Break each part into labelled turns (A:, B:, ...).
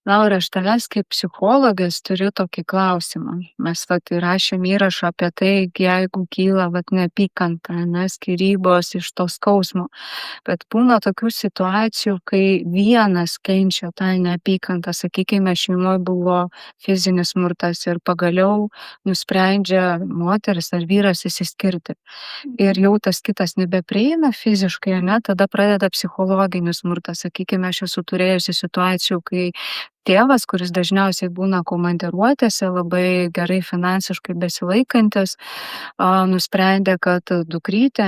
A: Laura, aš tavęs kaip psichologės turiu tokį klausimą. Mes įrašėm įrašą apie tai, jeigu kyla neapykanta, skyrybos iš to skausmo. Bet būna tokių situacijų, kai vienas kenčia tą neapykantą, sakykime, šeimoje buvo fizinis smurtas ir pagaliau nusprendžia moteris ar vyras išsiskirti. Ir jau tas kitas nebeprieina fiziškai, tada pradeda psichologinis smurtas. Sakykime, aš esu turėjusi situacijų, kai tėvas, kuris dažniausiai būna komandiruotėse, labai gerai finansiškai besilaikantis, nusprendė, kad dukrytę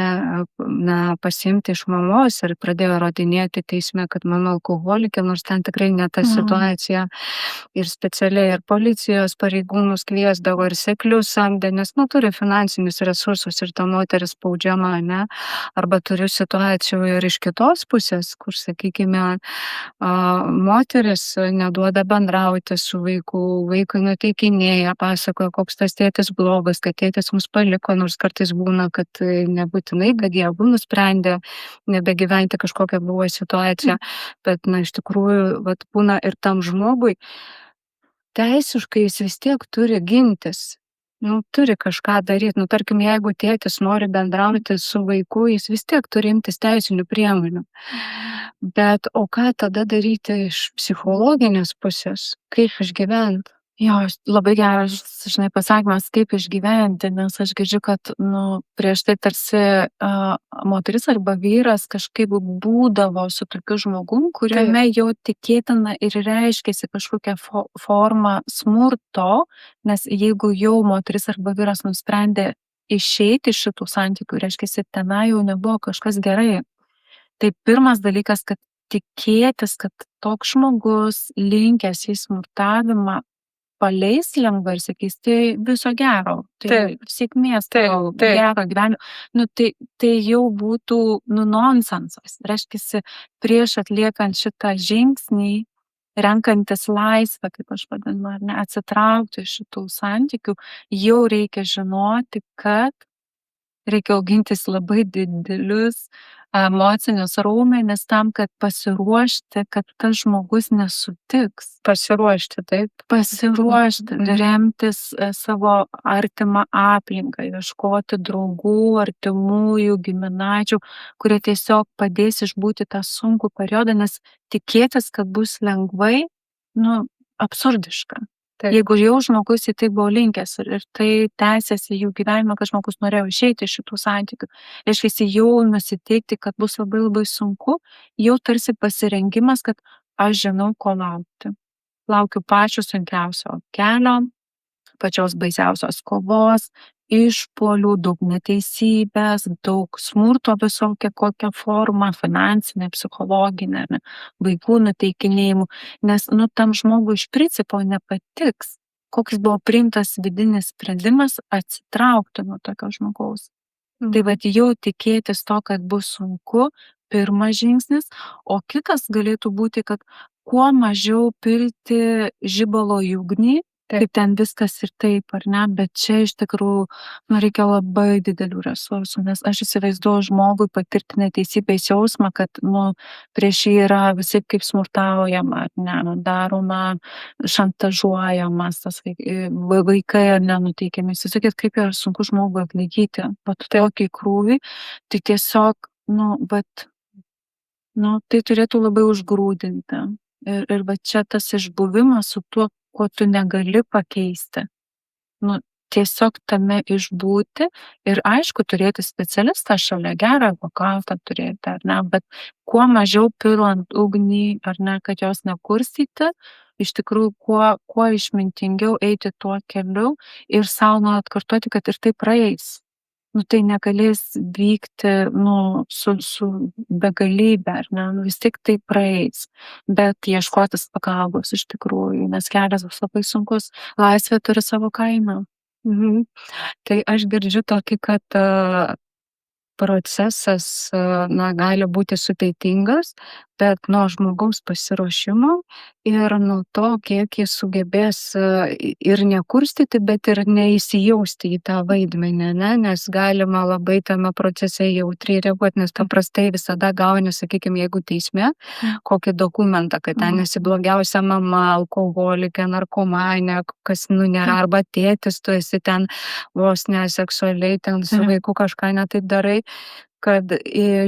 A: pasiimti iš mamos ir pradėjo įrodinėti teisme, kad mama alkoholikė, nors ten tikrai ne ta situacija. Ir specialiai ir policijos pareigūnus kviesdavo, ir seklius samdė, nes turi finansinius resursus ir ta moteris spaudžiama, ne? Arba turiu situacijų ir iš kitos pusės, kur, sakykime, moteris neduoda bendrauti su vaiku, vaikui nuteikinėja, pasakoja, koks tas tėtis blogas, kad tėtis mus paliko, nors kartais būna, kad nebūtinai, kad jie abu nusprendė nebegyventi, kažkokia buvo situacija, bet, iš tikrųjų, būna ir tam žmogui, teisiškai jis vis tiek turi gintis. Turi kažką daryti. Tarkim, jeigu tėtis nori bendrauti su vaiku, jis vis tiek turi imtis teisinių priemonių. Bet o ką tada daryti iš psichologinės pusės? Kaip išgyventi?
B: Jo, labai geras, pasakymas, kaip išgyventi, nes aš girdžiu, kad, prieš tai tarsi moteris arba vyras kažkaip būdavo su tokiu žmogum, kuriame jau tikėtina ir reiškėsi kažkokia forma smurto, nes jeigu jau moteris arba vyras nusprendė išeiti iš šitų santykių, reiškėsi, tenai jau nebuvo kažkas gerai. Tai pirmas dalykas, kad tikėtis, kad toks žmogus linkęs į smurtavimą paleis lengvai ir sakys, tai viso gero, tai sėkmės, gero gyvenimo. Tai jau būtų nonsensas. Reiškia, prieš atliekant šitą žingsnį, renkantis laisvę, kaip aš vadinu, atsitraukti iš šitų santykių, jau reikia žinoti, kad reikia augintis labai didelius emocinius raumenis tam, kad pasiruošti, kad tas žmogus nesutiks.
A: Pasiruošti, taip.
B: Pasiruošti, remtis savo artimą aplinką, ieškoti draugų, artimųjų, giminaičių, kurie tiesiog padės išbūti tą sunkų periodą, nes tikėtis, kad bus lengvai, absurdiška. Jeigu jau žmogus į tai buvo linkęs ir tai tęsiasi jų gyvenimą, kad žmogus norėjo išeiti iš šitų santykių, reiškia, jau nusiteikti, kad bus labai labai sunku, jau tarsi pasirengimas, kad aš žinau, ko laukti. Laukiu pačio sunkiausio kelio, pačios baisiausios kovos, išpuolių, daug neteisybės, daug smurto visokia kokia forma, finansinė, psichologinė, vaikų nuteikinėjimų, nes tam žmogui iš principo nepatiks, koks buvo priimtas vidinis sprendimas atsitraukti nuo tokio žmogaus. Tai jau tikėtis to, kad bus sunku, pirmas žingsnis, o kitas galėtų būti, kad kuo mažiau pilti žibalo į ugnį, kaip ten viskas ir taip, ar ne, bet čia iš tikrųjų reikia labai didelių resursų, nes aš įsivaizduoju žmogui patirti neteisybės jausmą, kad prieš jį yra visi kaip smurtaujama, ar ne, daroma, šantažuojamas, tas vaikai ar nenuteikiami. Įsivaizduokit, kaip yra sunku žmogui atlaikyti tokį krūvį, tai tiesiog, tai turėtų labai užgrūdinti. Ir čia tas išbuvimas su tuo, ko tu negali pakeisti. Tiesiog tame išbūti ir aišku turėti specialistą šalia, gerą advokatą turėti, ar ne, bet kuo mažiau pilant ugnį, ar ne, kad jos nekurstyti, iš tikrųjų kuo išmintingiau eiti tuo keliu ir savo nuolat kartuoti, kad ir tai praeis. Tai negalės vykti su begalybė, ar ne, vis tik tai praeis, bet ieškotis pagalbos iš tikrųjų, nes kelias bus labai sunkus, laisvė turi savo kainą.
A: Tai aš girdžiu tokį, kad procesas, gali būti sudėtingas, bet nuo žmogaus pasiruošimo ir nuo to, kiek jis sugebės, ir nekurstyti, bet ir neįsijausti į tą vaidmenį, ane, nes galima labai tame procese jautriai reaguot, nes paprastai visada gauni, sakykim, jeigu teisme kokį dokumentą, kad ten esi blogiausia mama, alkoholikė, narkomanė, kas, nėra, arba tėtis, tu esi ten vos ne seksualiai ten su vaiku kažką ne taip darai, kad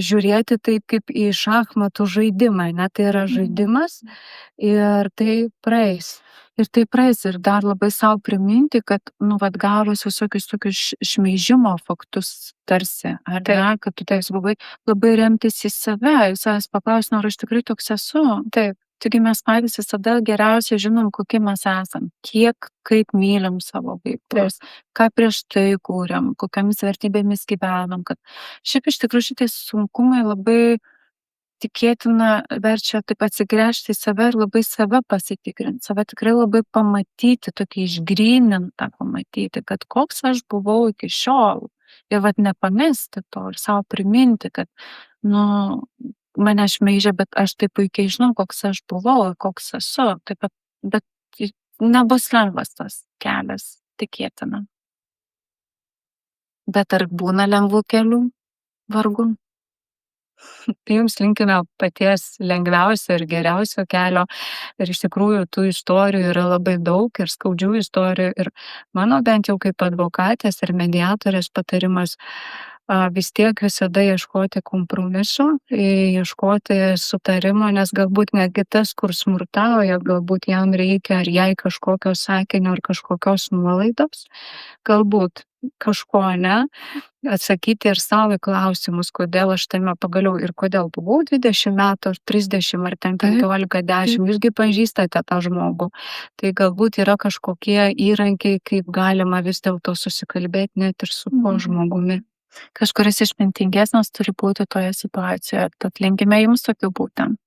A: žiūrėti taip kaip į šachmatų žaidimą, ne, tai yra žaidimas ir tai praeis.
B: Ir tai praeis, ir dar labai savo priminti, kad, vat, gavus visokius tokius šmeižimo faktus tarsi, ar ne, kad tu toks buvai, labai remtis į save, į savęs paklausti, ar aš tikrai toks esu.
A: Taip.
B: Taigi mes patys visada geriausiai žinom, kokie mes esam, kiek, kaip mylim savo vaikus, ką prieš tai kūrėm, kokiamis vertybėmis gyvenam, kad šiaip iš tikrųjų šitie sunkumai labai tikėtina verčia taip atsigręžti į save ir labai save pasitikrinti, save tikrai labai pamatyti, tokį išgrynintą pamatyti, kad koks aš buvau iki šiol ir vat nepamesti to ir savo priminti, kad, mane šmeižia, bet aš taip puikiai žinau, koks aš buvau, koks esu, taip, bet nebus lengvas tas kelias, tikėtina. Bet ar būna lengvų kelių? Vargu.
A: Tai jums linkime paties lengviausio ir geriausio kelio. Ir iš tikrųjų tų istorijų yra labai daug ir skaudžių istorijų. Ir mano bent jau kaip advokatės ir mediatorės patarimas vis tiek visada ieškoti kompromiso, ieškoti sutarimo, nes galbūt netgi tas, kur smurtauja, galbūt jam reikia ar jai kažkokio sakinio ar kažkokios nuolaidos, galbūt kažko, ne, atsakyti ir savo į klausimus, kodėl aš tame pagaliau ir kodėl buvau 20 metų, 30 ar ten 15, 10, jūsgi pažįstate tą žmogų. Tai galbūt yra kažkokie įrankiai, kaip galima vis dėlto susikalbėti net ir su tuo žmogumi.
B: Kažkuris išmintingesnis turi būti toje situacijoje, tad linkime jums tokių būtent.